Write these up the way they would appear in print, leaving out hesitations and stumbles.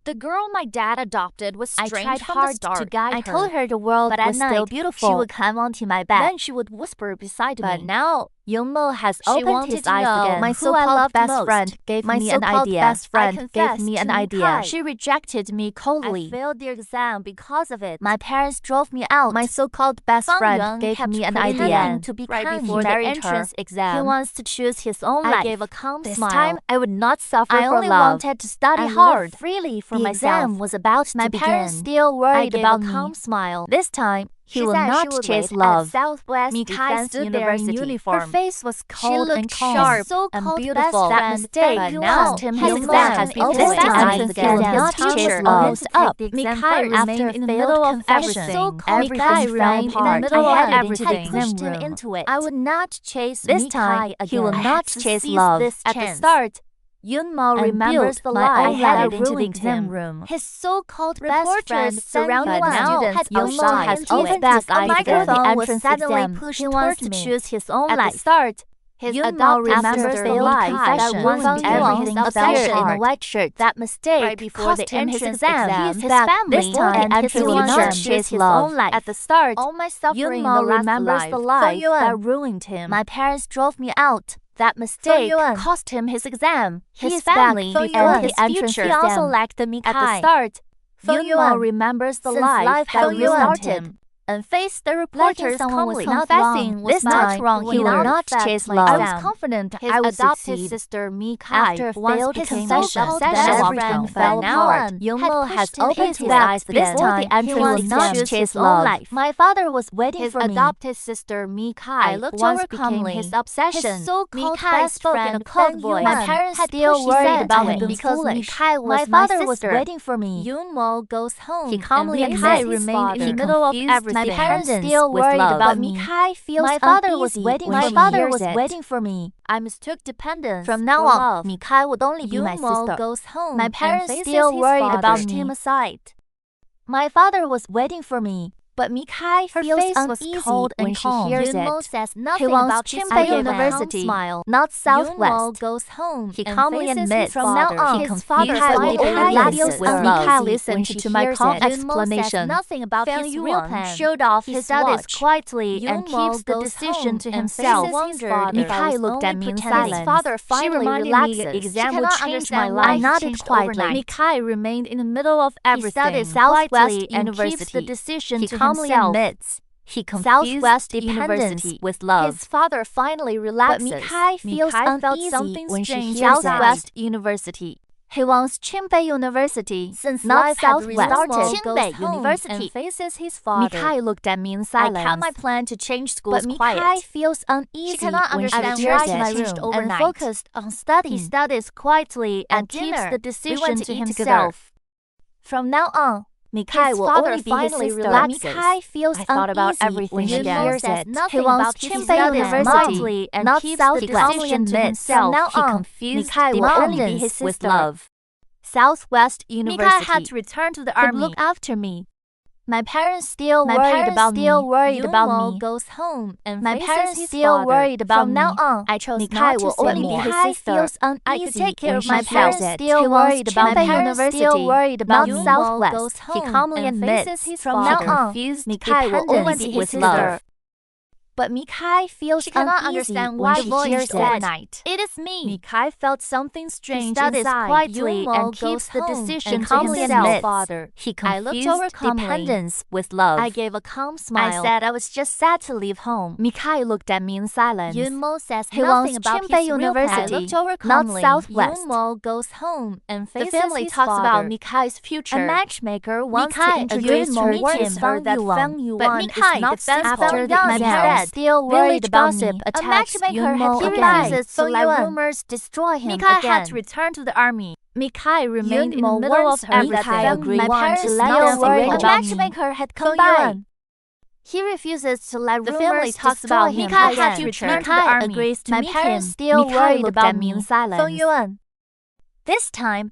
The girl my dad adopted was I strange tried from hard the start. to guide her. I told her the world but at was night, still beautiful. she would climb onto my bed. Then she would whisper beside But me. now, Yoonmo has She opened wanted his to eyes know again. my So-called so-called best most. friend gave My me an so-called idea. best friend gave confessed me an to idea. Mikai. She rejected me coldly. I failed the exam because of it. My parents drove me out. My so-called best Fang friend Yuan gave kept me an pretending idea. to be right kind. before He the married entrance her. exam. He wants to choose his own I life. gave a calm This smile. time, I would not suffer I for only love. wanted to study and hard. live freely for The myself. exam was about My to begin. parents still worried I gave about a me. calm smile. This time, She he will said not she would chase wait at love. Southwest Mikai Defense stood there in University. uniform. Her face was She cold looked and calm. sharp His so-called and beautiful. Best That friend mistake Fang Yuan cost him his his exam exam. has This opened time, his he will exam. not His chase teacher love. wanted to take the exam Mikai first. remained After in the failed middle of confession, everything. everything Everything fell fell apart. apart. I I had had everything. pushed him room. into it. I would not chase This Mikai time, again. he will I not had to chase seize love. this At the chance. start, Yoonmo and remembers built the my lie own that life into the ruined exam him. room. His so-called best Reporters friend surrounded surrounded the students students Yoonmo outside. has Even always back a after the microphone was entrance suddenly exam. pushed He wants toward to me. choose his own At life. the start, His Yoonmo adopted remembers sister the Lee lie that that once ruined everything everything appeared in a apart. white shirt. That mistake right before cost the him his entrance exam. exam. His Back family this time, and his he will future. not chase his love. own life. At the start, all my suffering in Yoonmo the last remembers life. the lie Yuan. that ruined him. My parents drove me out. That mistake Yuan. cost him his exam. His His family family and and his the entrance future. exam. He also lacked the Mikai. At the start, Yuan Yoonmo remembers the Since life life that had restarted him and faced the Letting reporters someone was calmly. confessing was This not time, wrong. he will not chase love. I was confident His I would adopted succeed. sister Mikai After once failed became confession, obsessed, then then everything everything fell fell apart. apart. Yoonmo has pushed him opened into his it. eyes This again. time, The entrance he will exam. not choose chase his love. own life. My father was waiting His for me. adopted sister Mikai I looked once over became calmly. his obsession. His so-called Mikai best spoke in friend a cold Fang voice. Yuan. My parents Had still pushed worried him about to him be because foolish. Mikai was My my father was sister. waiting for me. Yoonmo goes home. He calmly and admits Mikai his remained in father the middle of confused everything. my parents still with worried love. about But me. Mikai feels My father was uneasy waiting when for she me. My father hears was it. waiting for me. I mistook dependence. From now for on, love. Mikai would only be my Yoonmo sister. goes home. My parents and still faces worried his about father. me. Him aside. My father was waiting for me. But Mikai Her feels face was uneasy cold when and she calm. hears Yoonmo it. says He nothing wants about Chinbei his University, smile. not Yoonmo Southwest. goes home. He and calmly faces his admits From now on, his his father father will will only only listen with when love. Mikai listened She to my hears calm it. explanation. Says nothing about Fang his real Yuan plan. showed off He his studies watch quietly and Yoonmo keeps the goes decision home to and himself. faces his father. Mikai looked at me in silence. His father She finally reminded me relaxes. the She exam would cannot change my understand life. why I he nodded changed quietly. overnight. Mikai remained in the middle of everything. studied Southwest quietly and University. keeps the decision He to calmly himself. admits He confused Southwest dependence University with love. His father finally relaxes. But Mikai feels Mikai felt uneasy something when she strange hears Southwest University. He wants Chinbei University, Since not life had Southwest. restarted, Chinbei goes home University and faces his father. Mikai looked at me in silence. I cut my plan to change schools but Mikai quiet. feels uneasy She cannot when understand she why hears he it. changed And overnight. focused on studying. He studies quietly and At keeps dinner, the we decision went to to eat himself. From now on, Mikai His will father only be finally his sister. relaxes. Mikai feels I thought about uneasy everything when she again. hears Says it. nothing He wants about his Chinbei studies. University Mom, and not keeps Southwest. the decision to himself. From now He on, confused Mikai will only be dependence his with sister. love. Southwest University. Mikai had to return to the could army. look after me. My parents still worried about me. Yoonmo goes home and My faces parents his still father. worried about From me. now on, I chose Mikai not to will say only more. be his Mikai sister. feels uneasy I could take care when of she my hears parents it. still He worried wants about Chinbei me. University, Still worried about not me. Southwest. Goes He home calmly and admits faces his from father. now on, Confused Mikai will dependence only be his with sister. love. But Mikai feels She cannot uneasy understand when why she he hears changed it. overnight. It is me. Mikai felt something strange studies inside. quietly Yoonmo and keeps goes the home decision and to calmly himself. admits Father. He I looked confused over calmly. dependence with love. I gave a calm smile. I said I was just sad to leave home. Mikai looked at me in silence. Yoonmo says He nothing wants about Chinbei his real University, plan. I looked over not calmly. Southwest. Yoonmo goes home and faces The family his talks father. about Mikai's future. A matchmaker wants to Mikai introduce Yoonmo her to warns him. her that Fang Yuan. But Mikai is not defends after Fang the Yuan. exam. My parents still worried Village about gossip me. attacks A matchmaker Yoonmo had again. refuses to Fang let Yuan. rumors destroy him Mikai again. had to return to the army. Mikai remained in the Yoonmo middle of warns her everything. that Mikai agreed My parents to still let them worried arrange. about A me. matchmaker had come Fang by. Yuan. He refuses to let The rumors family talks destroy about him Mikai again. had to return to the Mikai army. agrees to My meet parents him. still Mikai worried looked about at me in me. silence. Fang Yuan. This time,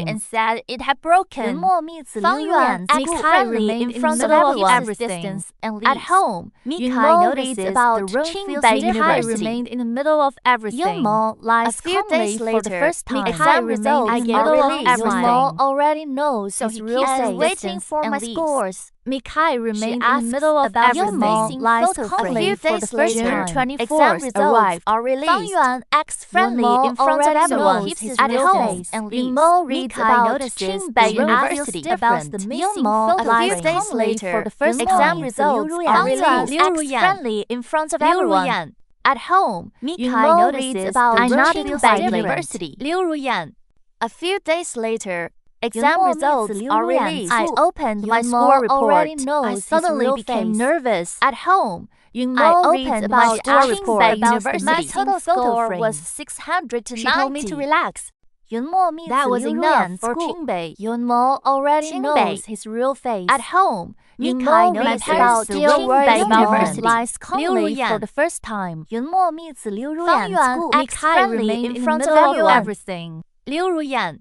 home. and said it had broken. 云墨 meets Fang Liu Yuan Yuan's acts school friendly in in front front of of everyone. everything and leaves. At home, Yun Mikai Mo notices reads about the room Qingbei feels University. remained in the middle of everything. Yun Mo lies A few calmly days for later, the first time. Mikai results I in gave the a middle of release. everything. Yun Mo already knows so his he real keeps face. waiting for and my leaves. scores. Mikai remained in the asks middle of about everything. facing Lies photo calmly frame. for the first June time. 24th Exam results arrived. are released. Fang Yuan acts friendly Yunmo in front of already everyone. knows Keeps his his at real home. face and Yunmo leaves. reads Mikai about notices Qingbei the room University feels different. about the Missing Yunmo photo a few frame. days later for the first Yunmo exam meets results Liu are Ruyan. released. Liu Acts Ruyan friendly in front of Liu everyone. Ruyan. At home, Mikai Yunmo notices reads about the the room Qingbei feels different. University. Liu Ruyan. A few days later, exam Yunmo results meets Liu are Ruyan. released. I opened my Yunmo score report. already knows I his suddenly real became face. nervous. At home, I Yunmo reads opened about my score report. Qingbei University. My total Photo score frame. was 600 to She 90. told me to relax. Yunmo meets That was Liu enough Ruyan for school. Qingbei. Yunmo already Qingbei. knows his real face. At home, Mikai Yunmo notices reads about the still Qingbei worried about University. lies calmly Liu for Ruyan. the first time. Yunmo meets Liu Fang Ruyan Yuan school. acts Mikai friendly remained in in front the of middle of everyone. everything. Liu Ruyan.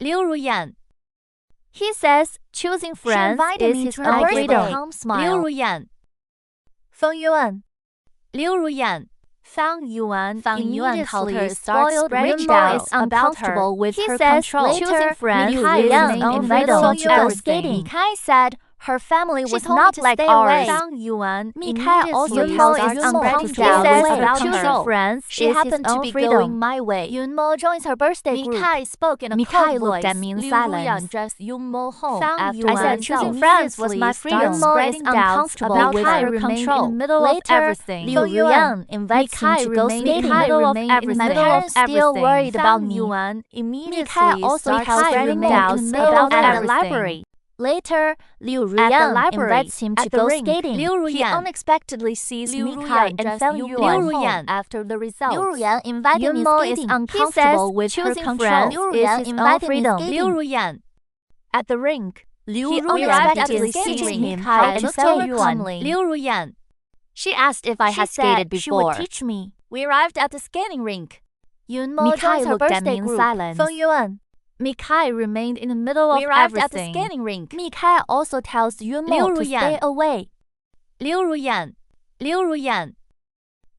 Liu Ruyan. He says choosing friends invited is me his to her own birthday. freedom. Calm Liu smile. Ruyan. Feng Yuan. Liu Ruyan. Fang Yuan Fang Yuan immediately culture starts spoiled spreading Yunmo doubts is about uncomfortable her. with He her says control. later, Choosing friends Mikai is remained his own in the freedom middle to of go everything. skating. Mikai said her family She was told me not to like stay ours. away. Fang Yuan Mikai also immediately tells tells Yunmo uncomfortable to stay with away her from choosing her. friends. She is happened his to own be freedom. going my way. Yunmo joins her birthday group. Mikai spoke in a Mikai cold looked voice. at me in Liu silence. Ruyan dressed Yunmo home Fang after Yuan the said result. choosing friends was my freedom. Starts Yunmo is spreading doubts uncomfortable about with her her control. control. In the middle of everything. Liu Liu Ruyan invites him to go skating. My parents still worried about me. Yuan Mikai immediately also starts has spreading doubts doubts about at the everything. library. Later, Liu At the Ruyan library, invites him to at the go ring, skating. Liu He Ruyan. unexpectedly sees Liu Mikai Ruyan and dressed Fang Yunmo Yuan home after the results. Liu Ruyan invited me Yunmo is skating. uncomfortable He with says her choosing control. friends Liu is Ruyan his own invited me freedom. skating. Liu Ruyan. At the rink, Liu he Ruyan unexpectedly begins sees skating. him Mikai and looked Fang at her Yuan. calmly. Liu Ruyan. She asked if I had She skated said before. she would teach me. We arrived at the skating rink. Yunmo Mikai joins her looked at birthday me in group. silence. Feng Yuan. Mikai remained in the middle of We arrived everything. at the skating rink. Mikai also tells Yunmo Liu to Ruyan. stay away. Liu Ruyan. Liu Ruyan.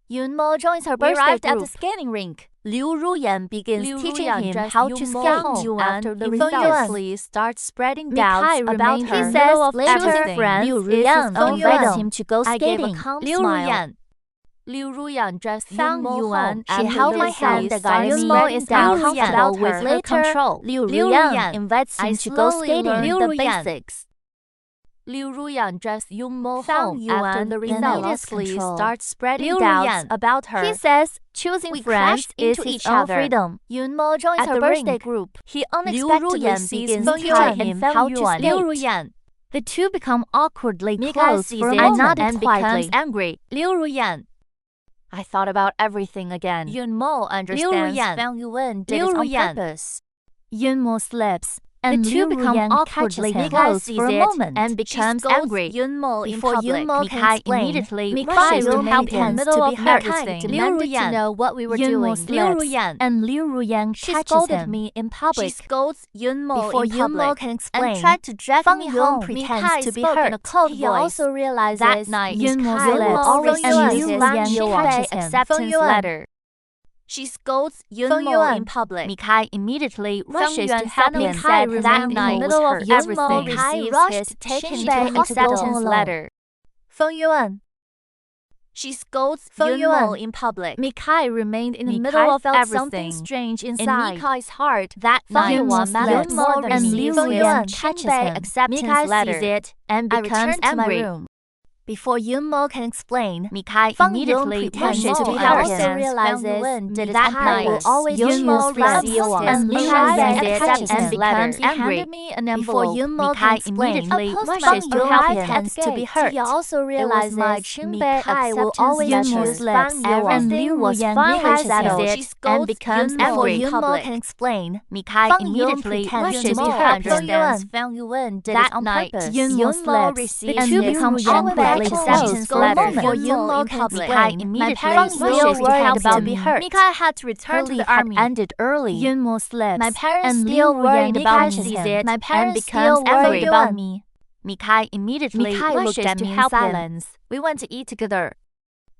Yunmo joins her We birthday arrived group. at the skating rink. Liu Ruyan begins Liu teaching Ruyan him dressed how to Yunmo skate. home Yuan after the immediately starts spreading doubts Mikai about remained her. in He the says middle of later everything. friends Liu is his Ruyan own invites freedom. him to go I skating. gave a calm Liu smile. Ruyan. Liu Ruyan dressed Fang Yunmo Yuan. home She after held the my results. hand and guided me. Yunmo is is uncomfortable uncomfortable with with her her control. control. Liu Liu Ruyan Ruyan. invites I him to go slowly skating. learned The Liu Ruyan. basics. Liu Ruyan dressed Yunmo Fang home Yuan after the immediately results. starts spreading Liu doubts Ruyan. about her. He says choosing We friends crashed is into his each own other. freedom. Yunmo joins At her the birthday rink, group. He Liu unexpectedly Ruyan sees begins Mikai teaching him him how to skate. Liu Ruyan. The two become awkwardly Mikai close sees for a it moment and becomes becomes angry. Liu Ruyan. I thought about everything again. Yunmo understands Ruyan. Fang Yuan did Liu it on Ruyan. purpose. Yunmo slips, and The two Liu become Ruyan awkwardly catches him close close for a a moment moment and becomes scolds angry. Yunmo in Before public. Yunmo can Mikai explain, immediately Mikai rushes to remained help in him. the middle of Mikai everything. demanded Liu to Ruyan. know what we were Yunmo doing. slips, Liu Ruyan. and Liu Ruyan She catches scolded him me in public. She scolds Yunmo Before in Yunmo public can explain, and tried to drag Fang me Yuan home. pretends Mikai to be spoke hurt. in a cold He voice. also realizes That night, Yunmo Mikai will will always refuse use his Liu Qingbei watches him. acceptance Yuan. letter. She scolds Yunmo Yuan. in public. Mikai immediately rushes Yuan to help suddenly him. said That that in the night middle of Yunmo everything, receives rushed his to take him Qingbei to the hospital acceptance alone. letter. Feng Yuan. She scolds Feng Yunmo Yuan. in public. Mikai remained in the Mikai middle of felt everything. something strange In inside. Mikai's heart, That Feng night, Yuan Yunmo more than receives Liu his Ruyan catches Qingbei him. acceptance Mikai letter. sees it and I becomes returned to my angry. room. Before Yunmo can explain, Mikai Fang immediately Yuan pretends rushes to to be help hurt. him. Also realizes did it that on night will purpose. always Yunmo receives receives and his Liu Qingbei Ruyan acceptance catches him letter. becomes angry. Handed me an Before envelope. Yunmo can Mikai explain, immediately Fang rushes to help Yuan him. pretends to be hurt. He also realizes my Qingbei Qingbei will acceptance always letter. choose Fang Yuan. And Liu was Ruyan finally catches settled him. She and scolds becomes Yunmo angry. in Yunmo public. can explain. Mikai Fang Yuan immediately pretends rushes to to be help hurt. Feng him. Yuan did That it on night, purpose. Yunmo Yunmo receives and his Liu become Qingbei awkwardly acceptance close for a letter. moment. Before Yunmo Yunmo in can public. explain, Mikai my immediately parents rushes still to worried help about him. me hurt. Mikai had to Her return to leave the had army. ended early. Yunmo slips. My parents and still Liu worried Ruyan about catches me. him My and parents becomes still angry worried about about me. Mikai immediately Mikai rushes looked at to me in help him. silence. We went to eat together.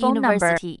phone number. University.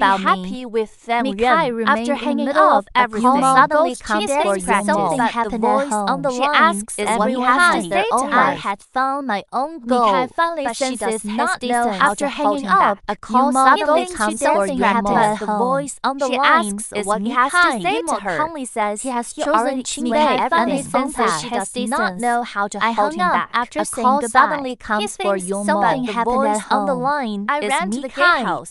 about be me. happy with them. Mikai Ren, remained after in the hanging middle off of a everything, call suddenly goes comes to for his Yongmo. something The happened voice at home. on the She line asks is everyone what has to to their say own to her. life. I had found my own goal, Mikai finally but she senses does not know distance. how After to hold hanging him back. up, A call Yongmo suddenly thinks comes she for something happened Yongmo. at The home. voice on the She line asks is what Mikai. he has to say to Yongmo her. calmly says He has he chosen already Mikai explained finally his own senses path. she She has does not distance. know how to I hold hung him up back. after A saying call goodbye. suddenly He comes for thinks Yongmo. something The happened at voice on the home. line I is ran to the Mikai. gatehouse.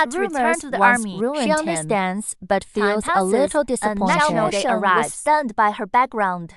had to return rumors to the once army. ruined She him. understands, but feels Time a little passes, and disappointed. National She Day was arrives. stunned by her background.